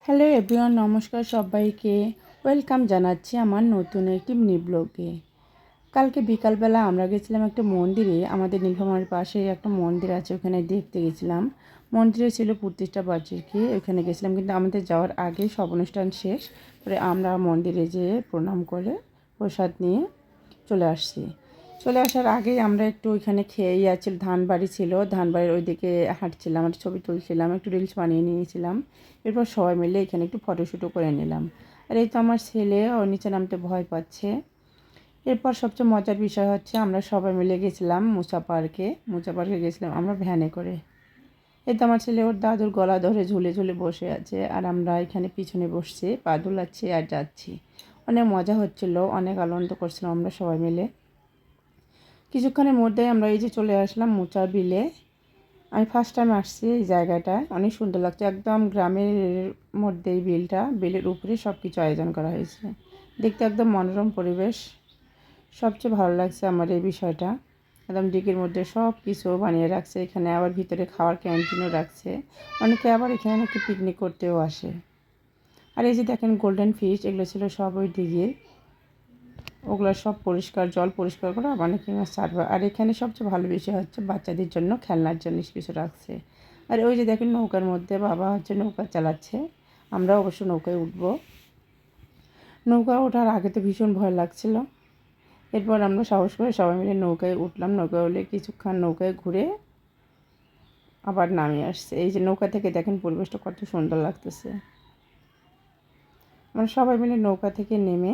Hello everyone, নমস্কার সবাইকে। Welcome জানাচ্ছি আমার নতুন একটি মিনি ব্লগে। কালকে বিকালবেলা আমরা গেছিলাম একটা মন্দিরে। আমাদের নীলফামারীর পাশে একটা মন্দির আছে, ওখানে দেখতে গেছিলাম। মন্দিরে ছিল প্রতিষ্ঠা বার্ষিকী, ওখানে গেছিলাম, কিন্তু আমাদের যাওয়ার আগেই সব অনুষ্ঠান শেষ। পরে আমরা মন্দিরে যেয়ে প্রণাম করে প্রসাদ নিয়ে চলে আসছি। চলে আসার আগেই আমরা একটু ওইখানে খেয়েই আছি, ধানবাড়ি ছিল, ধানবাড়ির ওইদিকে হাঁটছিলাম, একটা ছবি তুলছিলাম, একটু রিলস বানিয়ে নিয়েছিলাম। এরপর সবাই মিলে এখানে একটু ফটোশ্যুটও করে নিলাম। আর এই তো আমার ছেলে, ও নিচে নামতে ভয় পাচ্ছে। এরপর সবচেয়ে মজার বিষয় হচ্ছে আমরা সবাই মিলে গেছিলাম মুচা পার্কে গেছিলাম আমরা ভ্যানে করে। এই তো আমার ছেলে ওর দাদুর গলা ধরে ঝুলে ঝুলে বসে আছে, আর আমরা এখানে পিছনে বসছি, পা দুলাচ্ছি আর যাচ্ছি। অনেক মজা হচ্ছিল, অনেক আনন্দ করছিলাম আমরা সবাই মিলে। কিছুক্ষণের মধ্যেই আমরা এই যে চলে আসলাম মুচা বিলে। আমি ফার্স্ট টাইম আসছি এই জায়গাটায়, অনেক সুন্দর লাগছে, একদম গ্রামের মধ্যে এই বিলটা, বিলের উপরে সব কিছু আয়োজন করা হয়েছে, দেখতে একদম মনোরম পরিবেশ। সবচেয়ে ভালো লাগছে আমার এই বিষয়টা, একদম ডিগির মধ্যে সব কিছু বানিয়ে রাখছে, এখানে আবার ভিতরে খাওয়ার ক্যান্টিনও রাখছে। অনেকে আবার এখানে নাকি পিকনিক করতেও আসে। আর এই যে দেখেন গোল্ডেন ফিশ, এগুলো ছিল সব ওই ডিগির, ওগুলো সব পরিষ্কার, জল পরিষ্কার করে আবার নাকি মাছ ছাড়বে। আর এখানে সবচেয়ে ভালো বিষয় হচ্ছে বাচ্চাদের জন্য খেলনার জিনিস কিছু রাখছে। আর ওই যে দেখেন নৌকার মধ্যে বাবা হচ্ছে নৌকা চালাচ্ছে, আমরা অবশ্য নৌকায় উঠব। নৌকা ওঠার আগে তো ভীষণ ভয় লাগছিল। এরপর আমরা সাহস করে সবাই মিলে নৌকায় উঠলাম। নৌকায় উঠলে কিছুক্ষণ নৌকায় ঘুরে আবার নামিয়ে আসছে। এই যে নৌকা থেকে দেখেন পরিবেশটা কত সুন্দর লাগতেছে। আমরা সবাই মিলে নৌকা থেকে নেমে